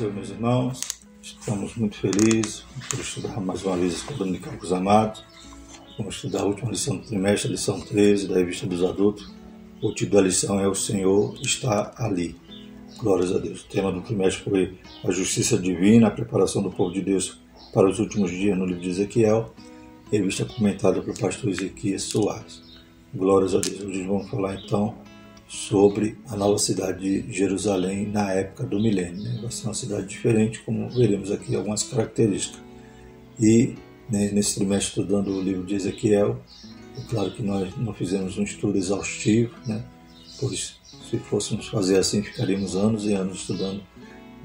eu, meus irmãos. Estamos muito felizes por estudar mais uma vez a Escola Dominical com os Amados. Vamos estudar a última lição do trimestre, a lição 13 da Revista dos Adultos. O título da lição é O Senhor está ali. Glórias a Deus. O tema do trimestre foi a justiça divina, a preparação do povo de Deus para os últimos dias no livro de Ezequiel. Revista comentada pelo pastor Ezequias Soares. Glórias a Deus. Hoje vamos falar então sobre a nova cidade de Jerusalém na época do milênio. Vai ser uma cidade diferente, como veremos aqui algumas características. E nesse trimestre estudando o livro de Ezequiel, é claro que nós não fizemos um estudo exaustivo, pois se fôssemos fazer assim ficaríamos anos e anos estudando,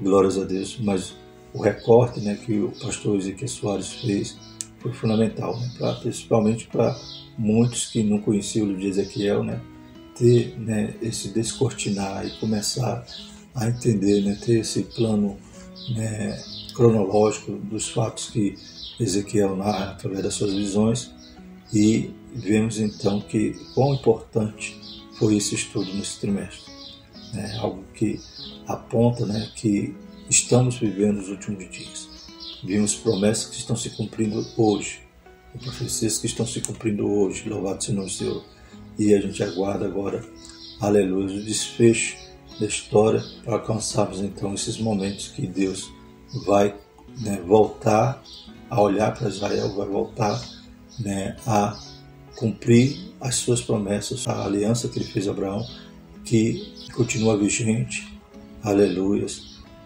glórias a Deus, mas o recorte que o pastor Ezequias Soares fez foi fundamental, principalmente para muitos que não conheciam o livro de Ezequiel, ter esse descortinar e começar a entender, ter esse plano cronológico dos fatos que Ezequiel narra através das suas visões, e vemos então que quão importante foi esse estudo nesse trimestre. Algo que aponta que estamos vivendo os últimos dias. Vimos promessas que estão se cumprindo hoje, profecias que estão se cumprindo hoje, louvado seja o Senhor. E a gente aguarda agora, aleluia, o desfecho da história para alcançarmos então esses momentos que Deus vai voltar a olhar para Israel, vai voltar a cumprir as suas promessas, a aliança que ele fez a Abraão, que continua vigente, aleluia,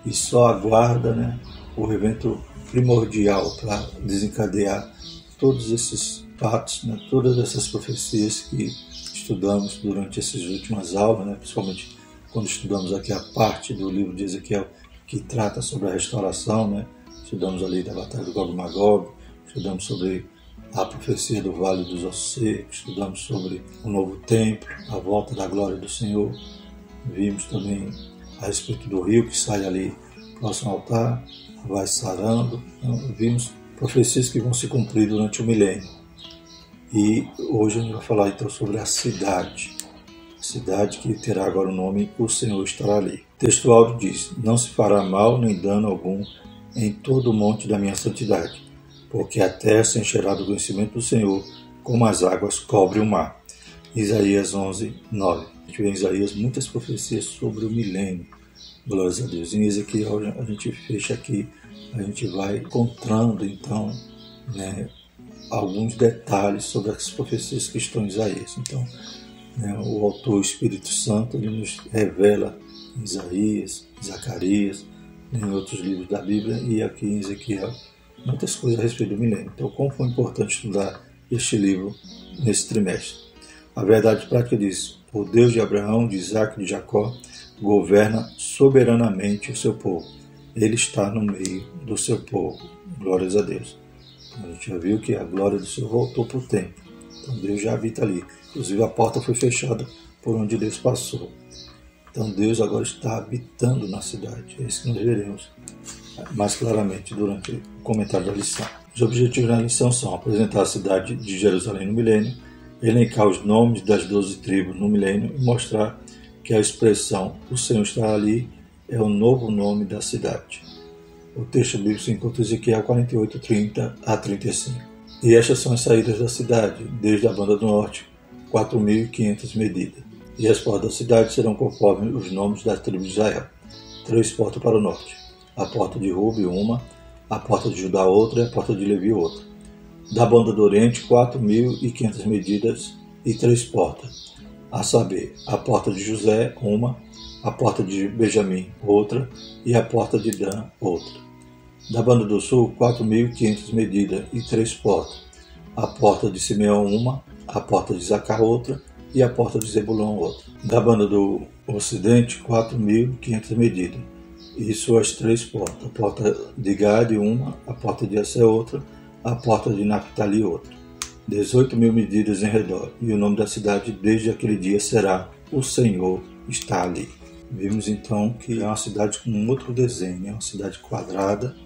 e só aguarda o evento primordial para desencadear todos esses fatos, todas essas profecias que estudamos durante essas últimas aulas, principalmente quando estudamos aqui a parte do livro de Ezequiel que trata sobre a restauração, estudamos ali da Batalha do Gog e Magog, estudamos sobre a profecia do Vale dos Ossos Secos, estudamos sobre o novo templo, a volta da glória do Senhor, vimos também a respeito do rio que sai ali próximo ao altar, vai sarando, vimos profecias que vão se cumprir durante o milênio. E hoje a gente vai falar então sobre a cidade que terá agora o nome O Senhor estará ali. O texto áudio diz: não se fará mal nem dano algum em todo o monte da minha santidade, porque a terra se encherá do conhecimento do Senhor, como as águas cobrem o mar. Isaías 11, 9. A gente vê em Isaías muitas profecias sobre o milênio. Glórias a Deus. Em Ezequiel a gente fecha aqui, a gente vai encontrando então alguns detalhes sobre as profecias que estão em Isaías. Então, o autor, o Espírito Santo, ele nos revela em Isaías, em Zacarias, em outros livros da Bíblia e aqui em Ezequiel muitas coisas a respeito do milênio. Então, como foi importante estudar este livro nesse trimestre? A verdade prática diz: o Deus de Abraão, de Isaac e de Jacó governa soberanamente o seu povo. Ele está no meio do seu povo. Glórias a Deus. A gente já viu que a glória do Senhor voltou para o templo. Então Deus já habita ali. Inclusive a porta foi fechada por onde Deus passou. Então Deus agora está habitando na cidade. É isso que nós veremos mais claramente durante o comentário da lição. Os objetivos da lição são apresentar a cidade de Jerusalém no milênio, elencar os nomes das 12 tribos no milênio e mostrar que a expressão "o Senhor está ali" é o novo nome da cidade. O texto bíblico se encontra em Ezequiel 48, 30 a 35. E estas são as saídas da cidade, desde a banda do norte, 4.500 medidas. E as portas da cidade serão conforme os nomes das tribos de Israel. 3 portas para o norte. A porta de Rubi, uma, a porta de Judá, outra, e a porta de Levi, outra. Da banda do oriente, 4.500 medidas e 3 portas. A saber, a porta de José, uma, a porta de Benjamim, outra, e a porta de Dan, outra. Da banda do sul, 4.500 medidas e 3 portas. A porta de Simeão, uma, a porta de Isacar, outra, e a porta de Zebulão, outra. Da banda do ocidente, 4.500 medidas e suas 3 portas. A porta de Gade, uma, a porta de Assé, outra, a porta de Naphtali, outra. 18.000 medidas em redor, e o nome da cidade desde aquele dia será O Senhor está ali. Vimos então que é uma cidade com um outro desenho, é uma cidade quadrada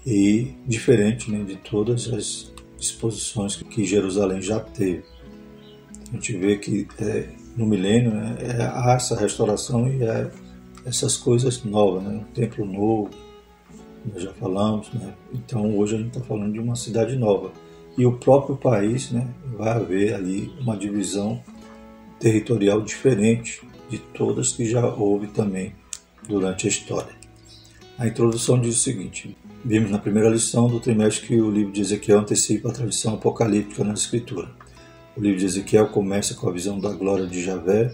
e diferente de todas as disposições que Jerusalém já teve. A gente vê que no milênio há essa restauração e essas coisas novas, né? Um templo novo, nós já falamos, né? Então hoje a gente está falando de uma cidade nova. E o próprio país, né, vai haver ali uma divisão territorial diferente de todas que já houve também durante a história. A introdução diz o seguinte: vimos na primeira lição do trimestre que o livro de Ezequiel antecipa a tradição apocalíptica na Escritura. O livro de Ezequiel começa com a visão da glória de Javé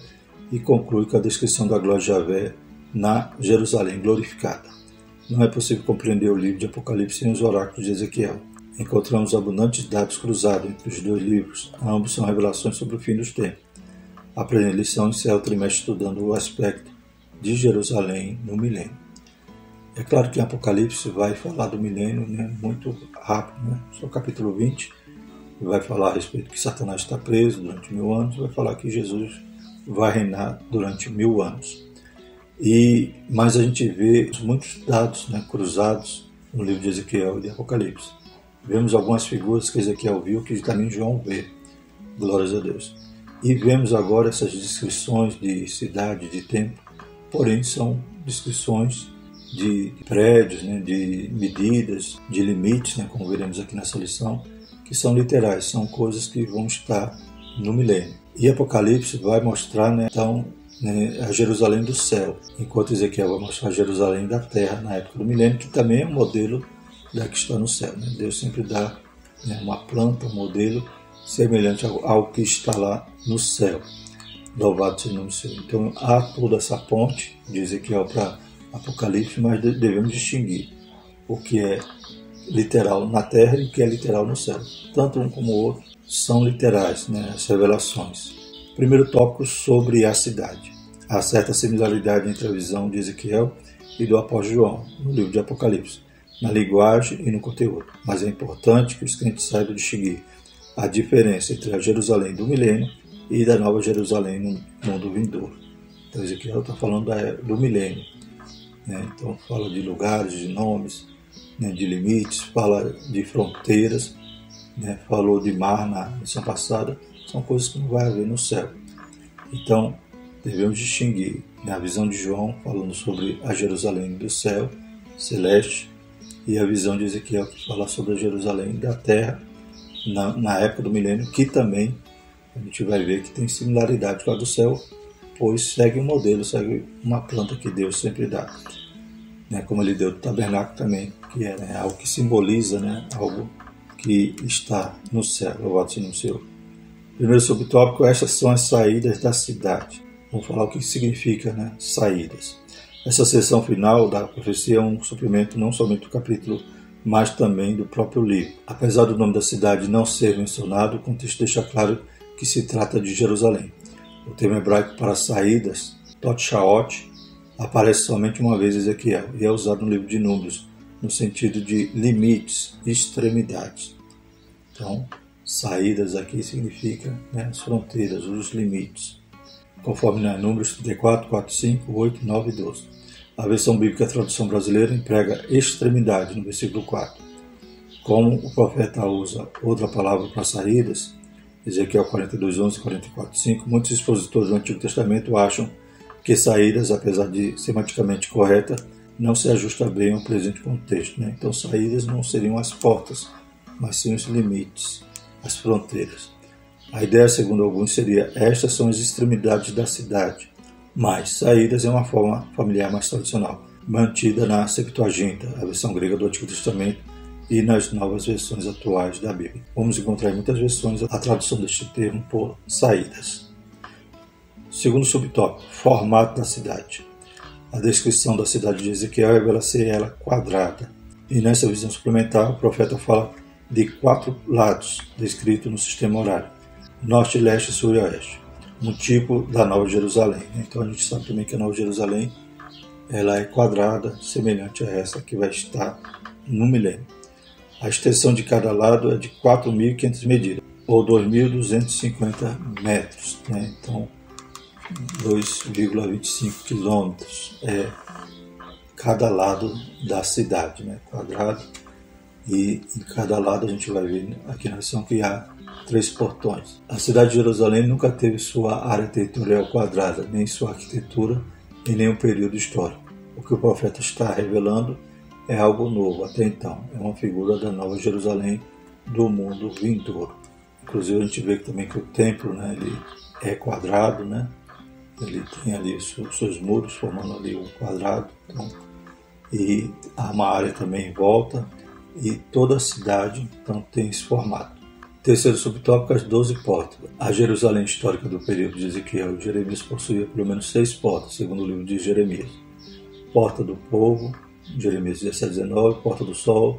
e conclui com a descrição da glória de Javé na Jerusalém glorificada. Não é possível compreender o livro de Apocalipse sem os oráculos de Ezequiel. Encontramos abundantes dados cruzados entre os dois livros. Ambos são revelações sobre o fim dos tempos. A primeira lição encerra o trimestre estudando o aspecto de Jerusalém no milênio. É claro que Apocalipse vai falar do milênio, né, muito rápido, né? Só o capítulo 20 vai falar a respeito que Satanás está preso durante 1000 anos, vai falar que Jesus vai reinar durante 1000 anos. Mas a gente vê muitos dados, né, cruzados no livro de Ezequiel e de Apocalipse. Vemos algumas figuras que Ezequiel viu que também João vê, glórias a Deus. E vemos agora essas descrições de cidade, de templo, porém são descrições de prédios, né, de medidas, de limites, né, como veremos aqui nessa lição, que são literais, são coisas que vão estar no milênio. E Apocalipse vai mostrar, né, então, né, a Jerusalém do céu, enquanto Ezequiel vai mostrar a Jerusalém da terra na época do milênio, que também é um modelo da que está no céu. Né? Deus sempre dá, né, uma planta, um modelo semelhante ao que está lá no céu. Louvado seja o nome do Senhor. Então há toda essa ponte de Ezequiel para Apocalipse, mas devemos distinguir o que é literal na terra e o que é literal no céu. Tanto um como o outro são literais, né, as revelações. Primeiro tópico sobre a cidade. Há certa similaridade entre a visão de Ezequiel e do apóstolo João, no livro de Apocalipse, na linguagem e no conteúdo. Mas é importante que os crentes saibam distinguir a diferença entre a Jerusalém do milênio e da nova Jerusalém no mundo vindouro. Então Ezequiel está falando do milênio, né? Então fala de lugares, de nomes, né, de limites, fala de fronteiras, né? Falou de mar na missão passada. São coisas que não vai haver no céu. Então devemos distinguir, né, a visão de João falando sobre a Jerusalém do céu celeste e a visão de Ezequiel que fala sobre a Jerusalém da terra na época do milênio, que também a gente vai ver que tem similaridade com a do céu, pois segue um modelo, segue uma planta que Deus sempre dá, né, como ele deu do tabernáculo também, que é, né, algo que simboliza, né, algo que está no céu. Louvado seja o Senhor. Primeiro subtópico: estas são as saídas da cidade. Vamos falar o que significa, né, saídas. Essa seção final da profecia é um suplemento não somente do capítulo, mas também do próprio livro. Apesar do nome da cidade não ser mencionado, o contexto deixa claro que se trata de Jerusalém. O termo hebraico para saídas, Totshaot, aparece somente uma vez em Ezequiel e é usado no livro de Números, no sentido de limites, extremidades. Então, saídas aqui significa, né, as fronteiras, os limites, conforme na Números 34, 4, 5, 8, 9 e 12. A versão bíblica, a tradução brasileira, emprega extremidade no versículo 4. Como o profeta usa outra palavra para saídas, Ezequiel 42, 11 e 44, 5, muitos expositores do Antigo Testamento acham que saídas, apesar de semanticamente correta, não se ajusta bem ao presente contexto, né? Então saídas não seriam as portas, mas sim os limites, as fronteiras. A ideia, segundo alguns, seria: estas são as extremidades da cidade. Mas saídas é uma forma familiar mais tradicional, mantida na Septuaginta, a versão grega do Antigo Testamento, e nas novas versões atuais da Bíblia. Vamos encontrar em muitas versões a tradução deste termo por saídas. Segundo subtópico: formato da cidade. A descrição da cidade de Ezequiel revela ser ela quadrada. E nessa visão suplementar, o profeta fala de 4 lados, descritos no sistema horário: norte, leste, sul e oeste. Um tipo da Nova Jerusalém. Então a gente sabe também que a Nova Jerusalém ela é quadrada, semelhante a essa que vai estar no milênio. A extensão de cada lado é de 4.500 medidas, ou 2.250 metros. Né? Então 2,25 quilômetros é cada lado da cidade, né? Quadrado. E em cada lado a gente vai ver aqui na lição que há 3 portões. A cidade de Jerusalém nunca teve sua área territorial quadrada, nem sua arquitetura em nenhum período histórico. O que o profeta está revelando é algo novo até então, é uma figura da Nova Jerusalém do mundo vindouro. Inclusive a gente vê também que o templo, né, ele é quadrado, né? Ele tem ali os seus muros formando ali um quadrado, então, e há uma área também em volta, e toda a cidade então tem esse formato. Terceiro subtópico, as 12 portas. A Jerusalém histórica do período de Ezequiel e Jeremias possuía pelo menos 6 portas, segundo o livro de Jeremias. Porta do povo, Jeremias 17:19, Porta do Sol,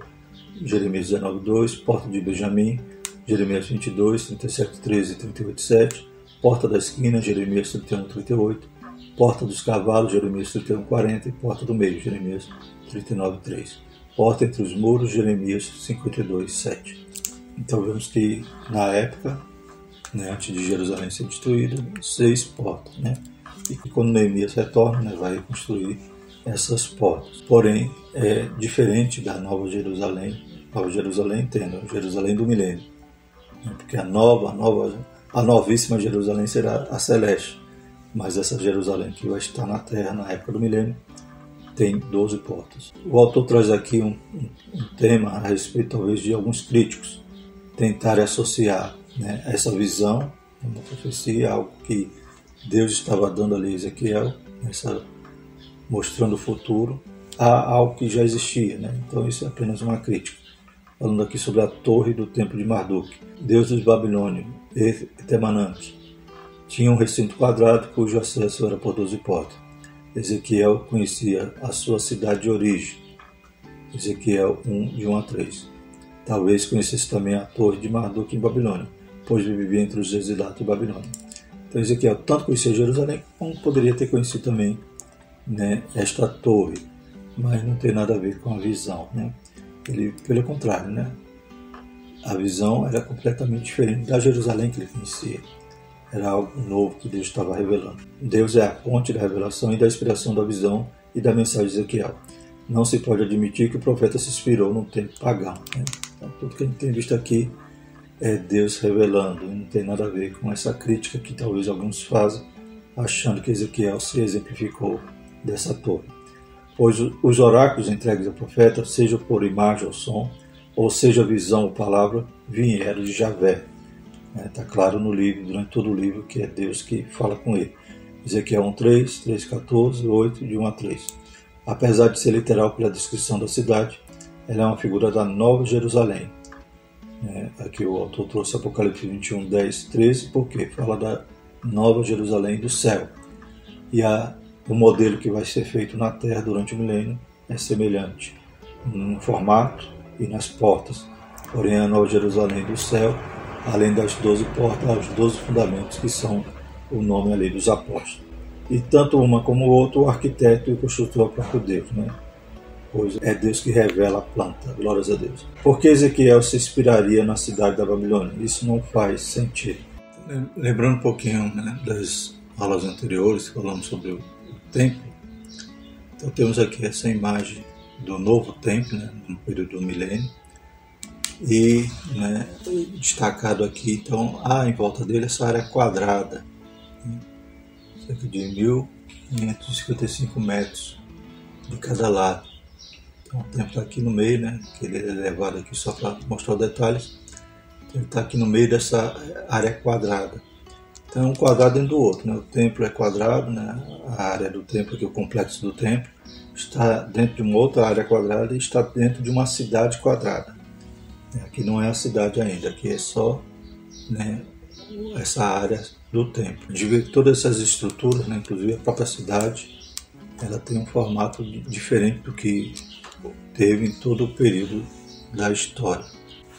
Jeremias 19:2, Porta de Benjamim, Jeremias 22, 37:13 e 38:7, Porta da Esquina, Jeremias 31:38, Porta dos Cavalos, Jeremias 31:40 e Porta do Meio, Jeremias 39:3. Porta entre os muros, Jeremias 52:7. Então vemos que na época, né, antes de Jerusalém ser destruída, 6 portas, né? E quando Neemias retorna, né, vai reconstruir essas portas. Porém, é diferente da Nova Jerusalém. Nova Jerusalém, entenda, Jerusalém do milênio, né? Porque a novíssima Jerusalém será a celeste, mas essa Jerusalém que vai estar na terra na época do milênio tem 12 portas. O autor traz aqui um tema a respeito talvez de alguns críticos tentarem associar, né, essa visão, uma profecia, algo que Deus estava dando ali a Ezequiel, mostrando o futuro, a algo que já existia, né? Então isso é apenas uma crítica. Falando aqui sobre a torre do templo de Marduk. Deus dos Babilônios, Etemananque, tinha um recinto quadrado cujo acesso era por 12 portas. Ezequiel conhecia a sua cidade de origem. Ezequiel 1, de 1 a 3. Talvez conhecesse também a torre de Marduk em Babilônia, pois vivia entre os exilados de Babilônia. Então Ezequiel tanto conhecia Jerusalém, como poderia ter conhecido também, né, esta torre, mas não tem nada a ver com a visão, né? Ele, pelo contrário, né, a visão era completamente diferente da Jerusalém que ele conhecia. Era algo novo que Deus estava revelando. Deus é a fonte da revelação e da inspiração da visão e da mensagem de Ezequiel. Não se pode admitir que o profeta se inspirou no tempo pagão, né? Então, tudo que a gente tem visto aqui é Deus revelando, e não tem nada a ver com essa crítica que talvez alguns fazem, achando que Ezequiel se exemplificou dessa torre. Pois os oráculos entregues ao profeta, seja por imagem ou som, ou seja visão ou palavra, vieram de Javé. Está claro no livro, durante todo o livro, que é Deus que fala com ele. Ezequiel 1:3, 3:14, 8, de 1 a 3. Apesar de ser literal pela descrição da cidade, ela é uma figura da Nova Jerusalém. Aqui o autor trouxe Apocalipse 21, 10, 13, porque fala da Nova Jerusalém do céu. E o modelo que vai ser feito na terra durante o milênio é semelhante no formato e nas portas. Porém, a Nova Jerusalém do céu, além das 12 portas, há os 12 fundamentos, que são o nome ali dos apóstolos. E tanto uma como o outro, o arquiteto e o construtor é o próprio Deus, né? Pois é Deus que revela a planta, glórias a Deus. Por que Ezequiel se inspiraria na cidade da Babilônia? Isso não faz sentido. Lembrando um pouquinho, né, das aulas anteriores, falamos sobre o templo. Então temos aqui essa imagem do novo templo, né, no período do milênio. E, né, destacado aqui, então, há em volta dele essa área quadrada, né, cerca de 1.555 metros de cada lado. Então o templo está aqui no meio, né, que ele é levado aqui só para mostrar os detalhes. Então, ele está aqui no meio dessa área quadrada. Então é um quadrado dentro do outro, né? O templo é quadrado, né? A área do templo, aqui, o complexo do templo, está dentro de uma outra área quadrada e está dentro de uma cidade quadrada. Aqui não é a cidade ainda, aqui é só, né, essa área do templo. A gente vê que todas essas estruturas, né, inclusive a própria cidade, ela tem um formato diferente do que teve em todo o período da história.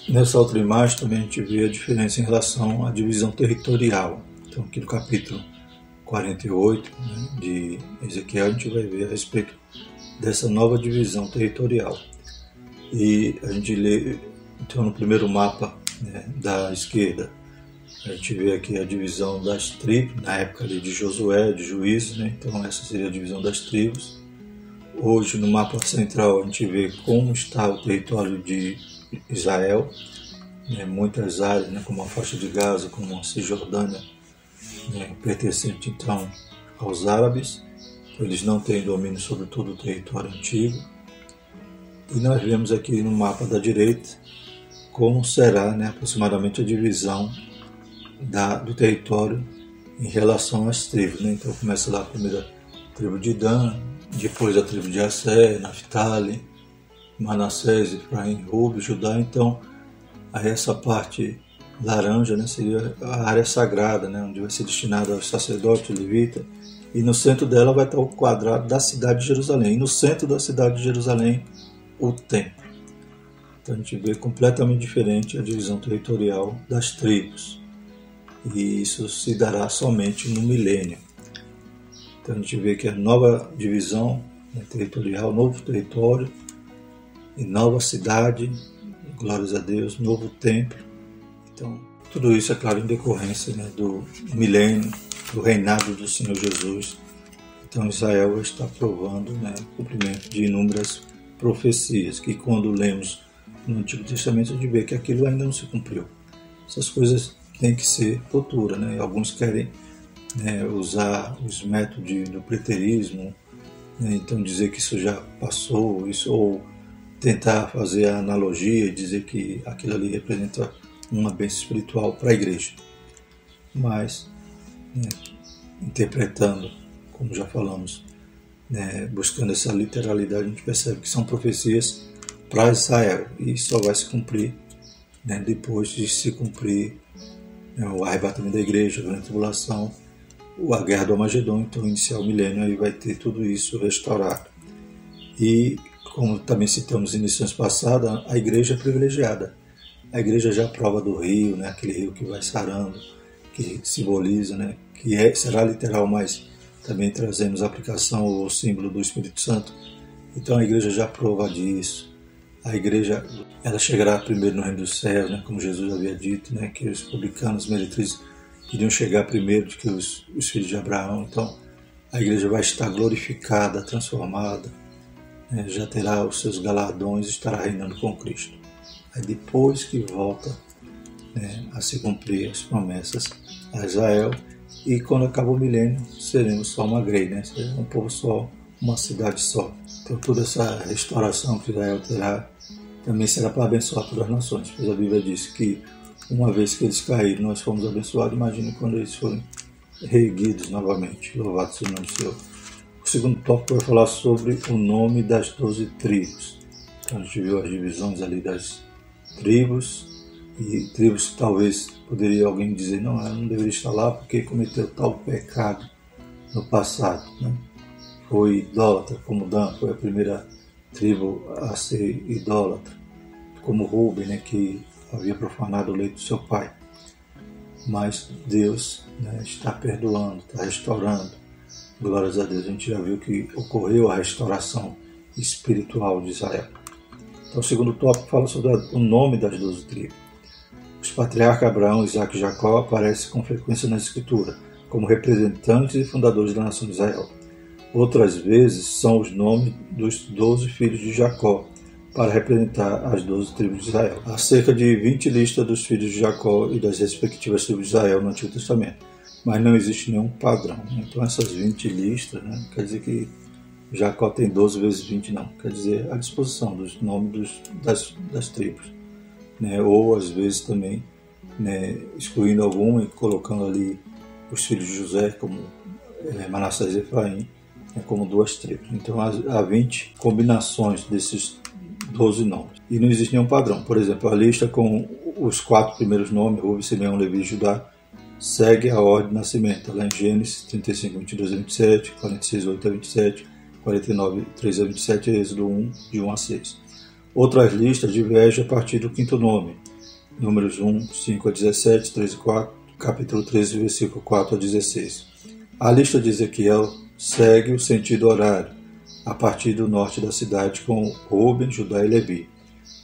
Nessa outra imagem também a gente vê a diferença em relação à divisão territorial. Então aqui no capítulo 48, né, de Ezequiel, a gente vai ver a respeito dessa nova divisão territorial. E a gente lê, então, no primeiro mapa, né, da esquerda, a gente vê aqui a divisão das tribos, na época ali de Josué, de Juízes, né? Então essa seria a divisão das tribos. Hoje no mapa central a gente vê como está o território de Israel, né? Muitas áreas, né, como a faixa de Gaza, como a Cisjordânia, né, pertencente então aos árabes. eles não têm domínio sobre todo o território antigo. E nós vemos aqui no mapa da direita como será, né, aproximadamente a divisão do território em relação às tribos. Né? Então começa lá a primeira tribo de Dan, depois a tribo de Asser, Naftali, Manassés, Efraim, Rúben, Judá. Então aí essa parte laranja, né, seria a área sagrada, né, onde vai ser destinada aos sacerdotes, levita, e no centro dela vai estar o quadrado da cidade de Jerusalém, e no centro da cidade de Jerusalém o templo. Então a gente vê completamente diferente a divisão territorial das tribos, e isso se dará somente no milênio. Então a gente vê que a nova divisão, né, territorial, novo território e nova cidade, glórias a Deus, novo templo. Então, tudo isso é claro em decorrência, né, do milênio, do reinado do Senhor Jesus. Então Israel está provando, né, o cumprimento de inúmeras profecias, que quando lemos no Antigo Testamento a gente vê que aquilo ainda não se cumpriu. Essas coisas têm que ser futuras, né? Alguns querem, né, usar os métodos do preterismo, né, então dizer que isso já passou, isso, ou tentar fazer a analogia e dizer que aquilo ali representa uma bênção espiritual para a igreja. Mas, né, interpretando, como já falamos, né, buscando essa literalidade, a gente percebe que são profecias para Israel e só vai se cumprir, né, depois de se cumprir, né, o arrebatamento da igreja, a grande tribulação, a guerra do Armagedon. Então iniciar o milênio, aí vai ter tudo isso restaurado. E como também citamos em lições passadas, a igreja é privilegiada. A igreja já é a prova do rio, né, aquele rio que vai sarando, que simboliza, né, que será literal, mas também trazemos a aplicação, o símbolo do Espírito Santo. Então a igreja já prova disso. A igreja, ela chegará primeiro no reino dos céus, né, como Jesus havia dito, né, que os publicanos, os meretrizes iriam chegar primeiro do que os filhos de Abraão. Então a igreja vai estar glorificada, transformada, né, já terá os seus galardões e estará reinando com Cristo. Aí depois que volta, né, a se cumprir as promessas a Israel, e quando acaba o milênio seremos só uma grei, né, seremos um povo só, uma cidade só. Então toda essa restauração que Israel terá também será para abençoar todas as nações, pois a Bíblia diz que uma vez que eles caíram, nós fomos abençoados. Imagine quando eles forem reerguidos novamente. Louvado seja o nome do Senhor. O segundo tópico vai falar sobre o nome das 12 tribos. Então a gente viu as divisões ali das tribos, e tribos que talvez poderia alguém dizer, não, ela não deveria estar lá porque cometeu tal pecado no passado, né? Foi idólatra, como Dan, foi a primeira tribo a ser idólatra, como Rúben, né, que havia profanado o leito do seu pai. Mas Deus, né, está perdoando, está restaurando. Glórias a Deus. A gente já viu que ocorreu a restauração espiritual de Israel. Então o segundo tópico fala sobre o nome das 12 tribos. Os patriarcas Abraão, Isaac e Jacó aparecem com frequência na Escritura, como representantes e fundadores da nação de Israel. Outras vezes são os nomes dos 12 filhos de Jacó, para representar as 12 tribos de Israel. Há cerca de 20 listas dos filhos de Jacó e das respectivas tribos de Israel no Antigo Testamento, mas não existe nenhum padrão. Então essas 20 listas, né, quer dizer que Jacó tem 12 vezes 20, não. Quer dizer, a disposição dos nomes das tribos. Né, ou às vezes também, né, excluindo alguma e colocando ali os filhos de José, como Manassés e Efraim, né, como 2 tribos. Então há 20 combinações desses 12 nomes. E não existe nenhum padrão. Por exemplo, a lista com os 4 primeiros nomes, Rúben, Simeão, Levi e Judá, segue a ordem de nascimento. Lá em Gênesis 35, 22 a 27, 46, 8 a 27, 49, 3 a 27 e Êxodo 1, de 1 a 6. Outras listas divergem a partir do 5º nome. Números 1, 5 a 17, 3 e 4, capítulo 13, versículo 4 a 16. A lista de Ezequiel segue o sentido horário, a partir do norte da cidade com Rúben, Judá e Levi.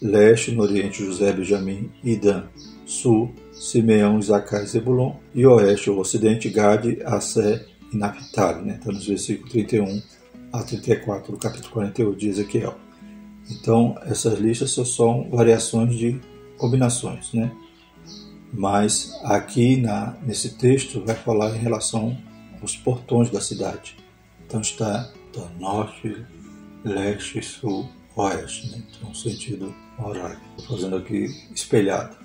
Leste, no oriente, José, Benjamim e Dan. Sul, Simeão, Isacar e Zebulon. E oeste, ou ocidente, Gade, Assé e Naftali. Né? Então, nos versículos 31 a 34 do capítulo 48 de Ezequiel. Então, essas listas só são variações de combinações, né? Mas aqui nesse texto vai falar em relação aos portões da cidade. Então está norte, leste, sul, oeste, né? Então sentido horário. Estou fazendo aqui espelhado.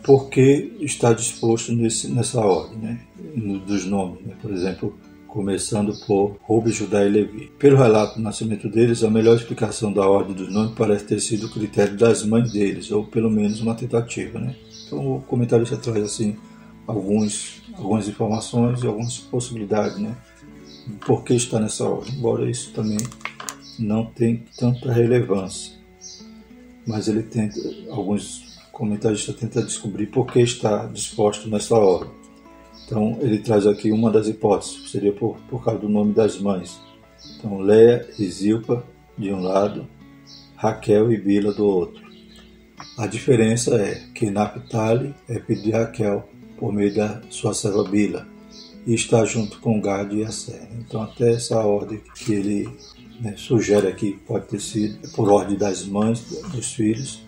Por que está disposto nessa ordem, né? Dos nomes, né? Por exemplo, começando por Rubi, Judá e Levi. Pelo relato do nascimento deles, a melhor explicação da ordem dos nomes parece ter sido o critério das mães deles, ou pelo menos uma tentativa, né? Então o comentarista traz assim algumas informações e algumas possibilidades, né? Por que está nessa ordem, embora isso também não tenha tanta relevância. Mas ele tenta, alguns comentaristas tentam descobrir por que está disposto nessa ordem. Então ele traz aqui uma das hipóteses, seria por causa do nome das mães. Então Leia e Zilpa de um lado, Raquel e Bila do outro. A diferença é que Naphtali é filho de Raquel por meio da sua serva Bila e está junto com Gad e Asser. Então até essa ordem que ele sugere aqui pode ter sido por ordem das mães dos filhos,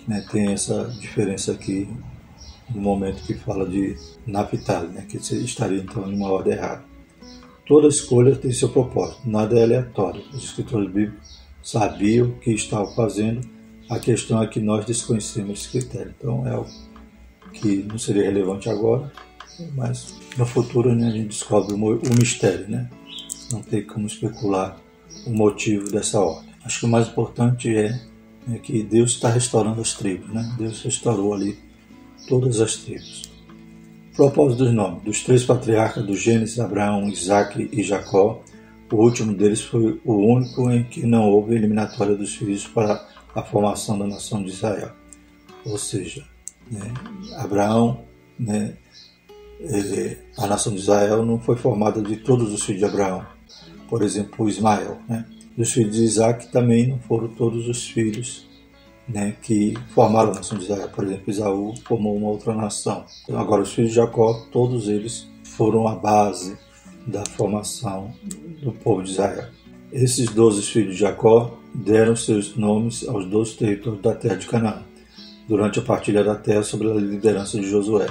né? Tem essa diferença aqui no momento que fala de Naphtali, né? Que estaria então em uma ordem errada. Toda escolha tem seu propósito, nada é aleatório. Os escritores bíblicos sabiam o que estavam fazendo, a questão é que nós desconhecemos esse critério. Então é algo que não seria relevante agora, mas no futuro, né, a gente descobre o mistério, né? Não tem como especular o motivo dessa ordem. Acho que o mais importante é que Deus está restaurando as tribos, né? Deus restaurou ali todas as tribos. Propósito dos nomes. Dos 3 patriarcas do Gênesis, Abraão, Isaque e Jacó, o último deles foi o único em que não houve eliminatória dos filhos para a formação da nação de Israel. Ou seja, Abraão, a nação de Israel não foi formada de todos os filhos de Abraão. Por exemplo, Ismael. Dos filhos de Isaque também não foram todos os filhos que formaram a nação de Israel. Por exemplo, Esaú formou uma outra nação. Então, agora, os filhos de Jacó, todos eles foram a base da formação do povo de Israel. Esses 12 filhos de Jacó deram seus nomes aos 12 territórios da terra de Canaã, durante a partilha da terra sob a liderança de Josué.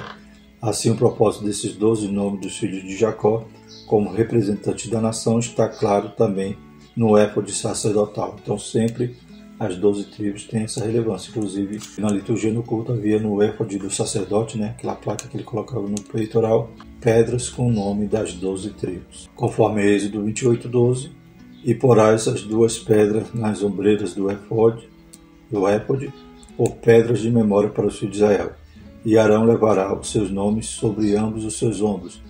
Assim, o propósito desses 12 nomes dos filhos de Jacó, como representantes da nação, está claro também no éfode sacerdotal. Então, sempre as 12 tribos têm essa relevância. Inclusive, na liturgia no culto havia no éfode do sacerdote, aquela placa que ele colocava no peitoral, pedras com o nome das 12 tribos. Conforme Êxodo 28:12, e porás as 2 pedras nas ombreiras do éfode, por pedras de memória para os filhos de Israel. E Arão levará os seus nomes sobre ambos os seus ombros,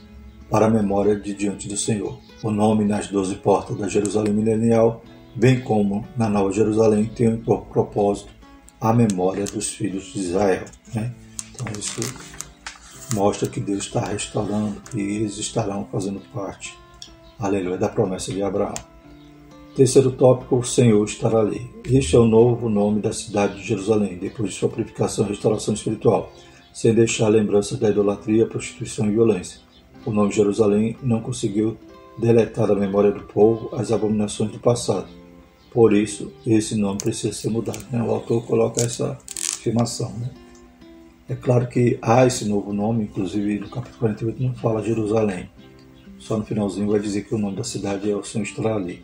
para a memória de diante do Senhor. O nome nas 12 portas da Jerusalém milenial, bem como na Nova Jerusalém, tem por propósito a memória dos filhos de Israel. Então isso mostra que Deus está restaurando e eles estarão fazendo parte, aleluia, da promessa de Abraão. Terceiro tópico, o Senhor estará ali. Este é o novo nome da cidade de Jerusalém, depois de sua purificação e restauração espiritual, sem deixar lembranças da idolatria, prostituição e violência. O nome Jerusalém não conseguiu deletar da memória do povo as abominações do passado. Por isso, esse nome precisa ser mudado. O autor coloca essa afirmação. É claro que há esse novo nome, inclusive no capítulo 48 não fala Jerusalém. Só no finalzinho vai dizer que o nome da cidade é o Senhor estará ali.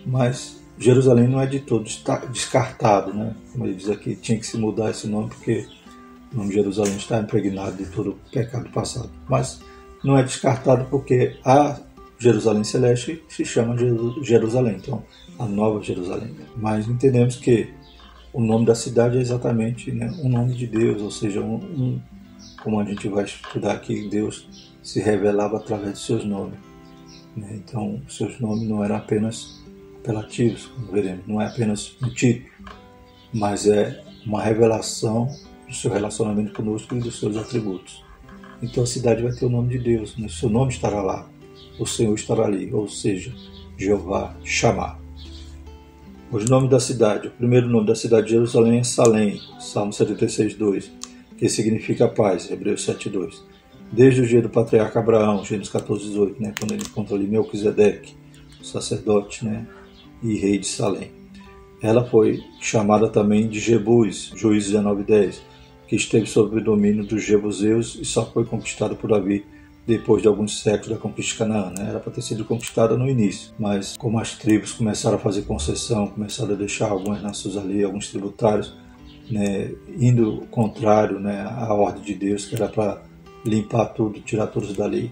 Mas Jerusalém não é de todo descartado, Como ele diz aqui, tinha que se mudar esse nome porque o nome Jerusalém está impregnado de todo o pecado passado. Mas não é descartado porque a Jerusalém Celeste se chama Jerusalém, então a Nova Jerusalém. Mas entendemos que o nome da cidade é exatamente um nome de Deus, ou seja, como a gente vai estudar aqui, Deus se revelava através de seus nomes. Então, seus nomes não eram apenas apelativos, como veremos, não é apenas um título, mas é uma revelação do seu relacionamento conosco e dos seus atributos. Então a cidade vai ter o nome de Deus, seu nome estará lá, o Senhor estará ali, ou seja, Jeová Shammah. Os nomes da cidade. O primeiro nome da cidade de Jerusalém é Salém, Salmo 76:2, que significa paz, Hebreus 7:2. Desde o dia do patriarca Abraão, Gênesis 14:18, quando ele encontra ali Melquisedeque, sacerdote, e rei de Salém. Ela foi chamada também de Jebus, Juízes 19:10, que esteve sob o domínio dos Jebuseus e só foi conquistada por Davi depois de alguns séculos da conquista de Canaã, né? Era para ter sido conquistada no início, mas como as tribos começaram a fazer concessão, começaram a deixar algumas nações ali, alguns tributários, né, indo contrário, né, à ordem de Deus, que era para limpar tudo, tirar todos dali,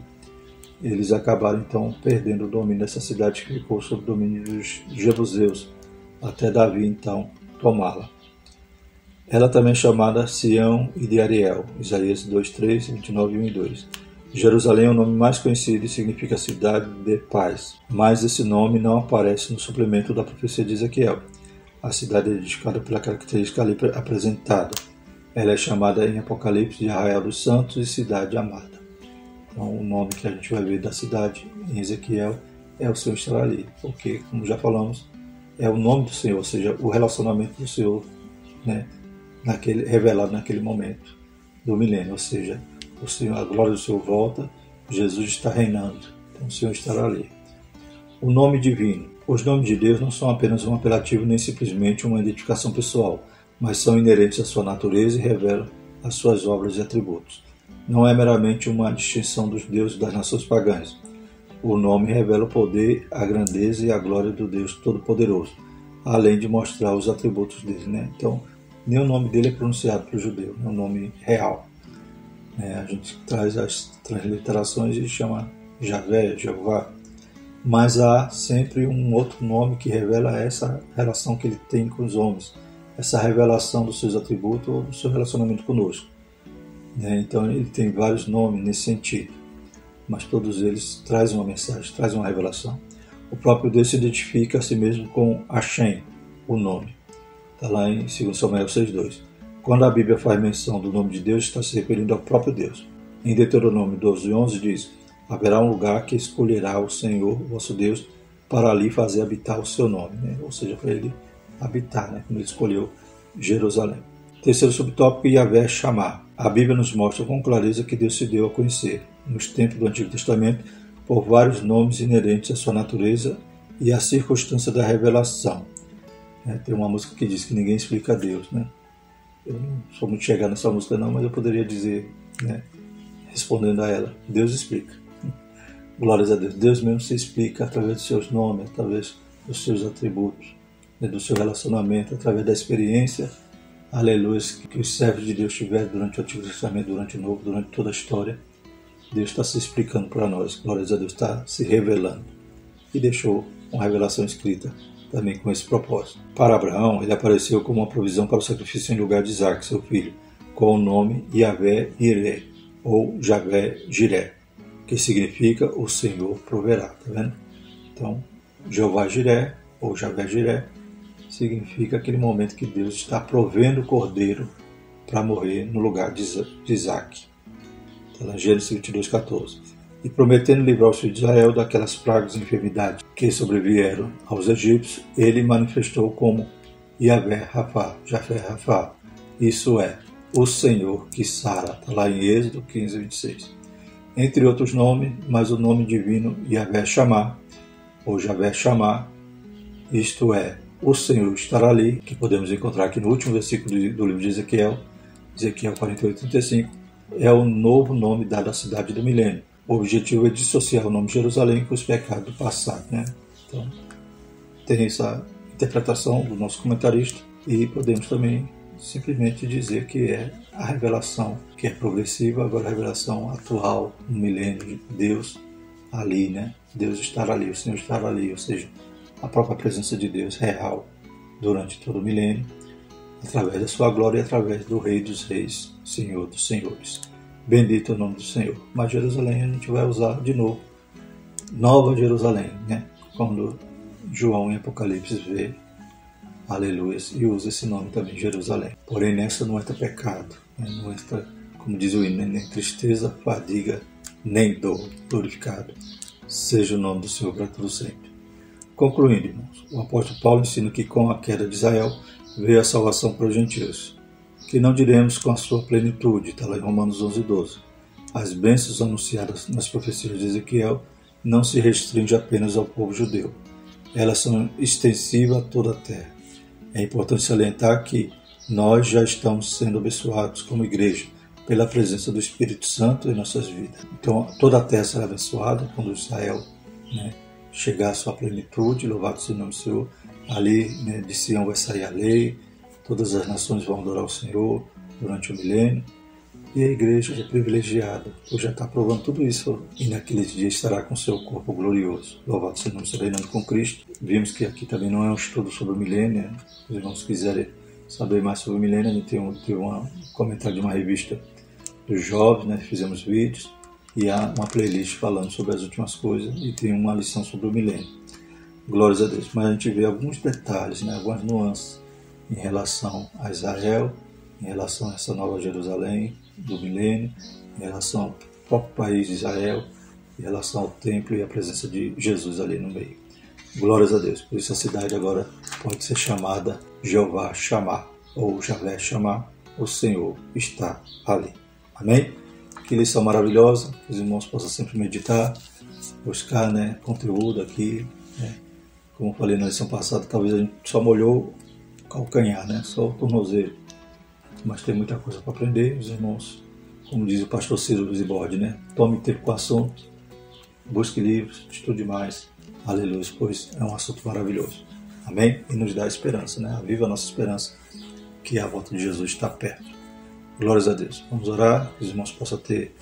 eles acabaram então perdendo o domínio dessa cidade, que ficou sob o domínio dos jebuseus, até Davi então tomá-la. Ela também é chamada Sião e de Ariel, Isaías 2:3, 29, 1 e 2. Jerusalém é o nome mais conhecido e significa cidade de paz, mas esse nome não aparece no suplemento da profecia de Ezequiel. A cidade é edificada pela característica ali apresentada. Ela é chamada em Apocalipse de Arraial dos Santos e Cidade Amada. Então, o nome que a gente vai ver da cidade em Ezequiel é o Senhor estará ali, porque, como já falamos, é o nome do Senhor, ou seja, o relacionamento do Senhor, né, revelado naquele momento do milênio, ou seja, o Senhor, a glória do Senhor volta, Jesus está reinando, então o Senhor estará ali. O nome divino. Os nomes de Deus não são apenas um apelativo nem simplesmente uma identificação pessoal, mas são inerentes à sua natureza e revelam as suas obras e atributos. Não é meramente uma distinção dos deuses das nações pagãs. O nome revela o poder, a grandeza e a glória do Deus Todo-Poderoso, além de mostrar os atributos dele, né? Então, nem o nome dele é pronunciado para o judeu, é um nome real. A gente traz as transliterações e chama Javé, Jeová, mas há sempre um outro nome que revela essa relação que ele tem com os homens, essa revelação dos seus atributos ou do seu relacionamento conosco. Então ele tem vários nomes nesse sentido, mas todos eles trazem uma mensagem, trazem uma revelação. O próprio Deus se identifica a si mesmo com Hashem, o nome. Está lá em 2 Samuel 6:2. Quando a Bíblia faz menção do nome de Deus, está se referindo ao próprio Deus. Em Deuteronômio 12:11 diz: haverá um lugar que escolherá o Senhor, vosso Deus, para ali fazer habitar o seu nome, né? Ou seja, para ele habitar, né? Como ele escolheu Jerusalém. Terceiro subtópico, Yahvé chamar. A Bíblia nos mostra com clareza que Deus se deu a conhecer, nos tempos do Antigo Testamento, por vários nomes inerentes à sua natureza e à circunstância da revelação. Tem uma música que diz que ninguém explica a Deus, né? Eu não sou muito chegado nessa música não, mas eu poderia dizer, né, respondendo a ela, Deus explica. Glórias a Deus. Deus mesmo se explica através dos seus nomes, através dos seus atributos, né, do seu relacionamento, através da experiência, aleluia, que os servos de Deus tiveram durante o Antigo Testamento, durante o Novo, durante toda a história. Deus está se explicando para nós. Glórias a Deus, está se revelando. E deixou uma revelação escrita também com esse propósito. Para Abraão, ele apareceu como uma provisão para o sacrifício em lugar de Isaac, seu filho, com o nome Yahvé Jiré, ou Javé Jiré, que significa o Senhor proverá, tá vendo? Então, Jeová Jiré, ou Javé Jiré, significa aquele momento que Deus está provendo o cordeiro para morrer no lugar de Isaac. Está lá em Gênesis 22:14. E prometendo livrar os filhos de Israel daquelas pragas e enfermidades que sobrevieram aos egípcios, ele manifestou como Yahvé Rafá, Jafé Rafá, isso é, o Senhor que sara, está lá em Êxodo 15:26. Entre outros nomes, mas o nome divino Yahvé Chamar, ou Javé Chamar, isto é, o Senhor estará ali, que podemos encontrar aqui no último versículo do livro de Ezequiel, Ezequiel 48:35, é o novo nome dado à cidade do milênio. O objetivo é dissociar o nome de Jerusalém com os pecados do passado, né? Então, tem essa interpretação do nosso comentarista e podemos também simplesmente dizer que é a revelação que é progressiva, agora a revelação atual, no milênio de Deus ali, né? Deus estará ali, o Senhor estará ali, ou seja, a própria presença de Deus real durante todo o milênio, através da sua glória e através do Rei dos Reis, Senhor dos Senhores. Bendito é o nome do Senhor. Mas Jerusalém a gente vai usar de novo, Nova Jerusalém, né? Quando João em Apocalipse vê, aleluia, e usa esse nome também, Jerusalém. Porém nessa não entra pecado, né? Não entra, como diz o hino, nem tristeza, fadiga, nem dor. Glorificado seja o nome do Senhor para todo sempre. Concluindo, irmãos, o apóstolo Paulo ensina que com a queda de Israel veio a salvação para os gentios, que não diremos com a sua plenitude, está lá em Romanos 11:12. As bênçãos anunciadas nas profecias de Ezequiel não se restringem apenas ao povo judeu, elas são extensivas a toda a terra. É importante salientar que nós já estamos sendo abençoados como igreja pela presença do Espírito Santo em nossas vidas. Então, toda a terra será abençoada quando Israel, né, chegar à sua plenitude. Louvado seja o nome do Senhor. Ali, né, de Sião vai sair a lei, todas as nações vão adorar o Senhor durante o milênio. E a igreja é privilegiada, por já está provando tudo isso, e naqueles dias estará com seu corpo glorioso. Louvado seja o nome do Senhor, reinando com Cristo. Vimos que aqui também não é um estudo sobre o milênio, né? Os irmãos quiserem saber mais sobre o milênio, a gente tem um comentário de uma revista dos jovens, né? Fizemos vídeos, e há uma playlist falando sobre as últimas coisas, e tem uma lição sobre o milênio. Glórias a Deus. Mas a gente vê alguns detalhes, né? Algumas nuances em relação a Israel, em relação a essa nova Jerusalém do milênio, em relação ao próprio país de Israel, em relação ao templo e a presença de Jesus ali no meio. Glórias a Deus. Por isso a cidade agora pode ser chamada Jeová Chamar, ou Javé Chamar, o Senhor está ali. Amém? Que lição maravilhosa, que os irmãos possam sempre meditar, buscar, né, conteúdo aqui, né? Como eu falei na lição passada, talvez a gente só molhou o calcanhar, né? Só o tornozelo. Mas tem muita coisa para aprender, os irmãos. Como diz o pastor Ciro Luiz Borde, né? Tome tempo com o assunto, busque livros, estude mais. Aleluia, pois é um assunto maravilhoso. Amém? E nos dá esperança, né? Aviva a nossa esperança, que a volta de Jesus está perto. Glórias a Deus. Vamos orar, que os irmãos possam ter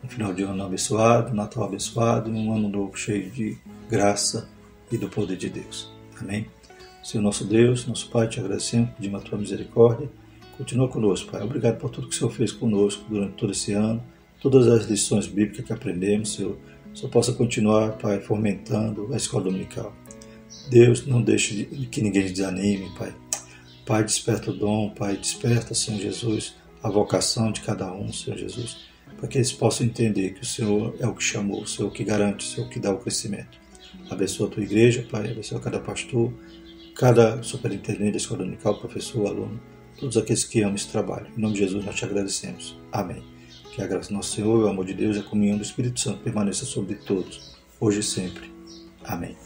um final de ano abençoado, um Natal abençoado, um ano novo cheio de graça e do poder de Deus. Amém? Senhor nosso Deus, nosso Pai, te agradecemos, pedimos a tua misericórdia. Continua conosco, Pai. Obrigado por tudo que o Senhor fez conosco durante todo esse ano, todas as lições bíblicas que aprendemos, Senhor. O Senhor possa continuar, Pai, fomentando a escola dominical. Deus, não deixe que ninguém desanime, Pai. Pai, desperta o dom, Pai, desperta, Senhor Jesus, a vocação de cada um, Senhor Jesus, para que eles possam entender que o Senhor é o que chamou, o Senhor que garante, o Senhor que dá o crescimento. Abençoa a tua igreja, Pai, abençoa cada pastor, cada superintendente da escola dominical, professor, aluno, todos aqueles que amam esse trabalho. Em nome de Jesus nós te agradecemos. Amém. Que a graça do nosso Senhor, o amor de Deus e a comunhão do Espírito Santo permaneça sobre todos, hoje e sempre. Amém.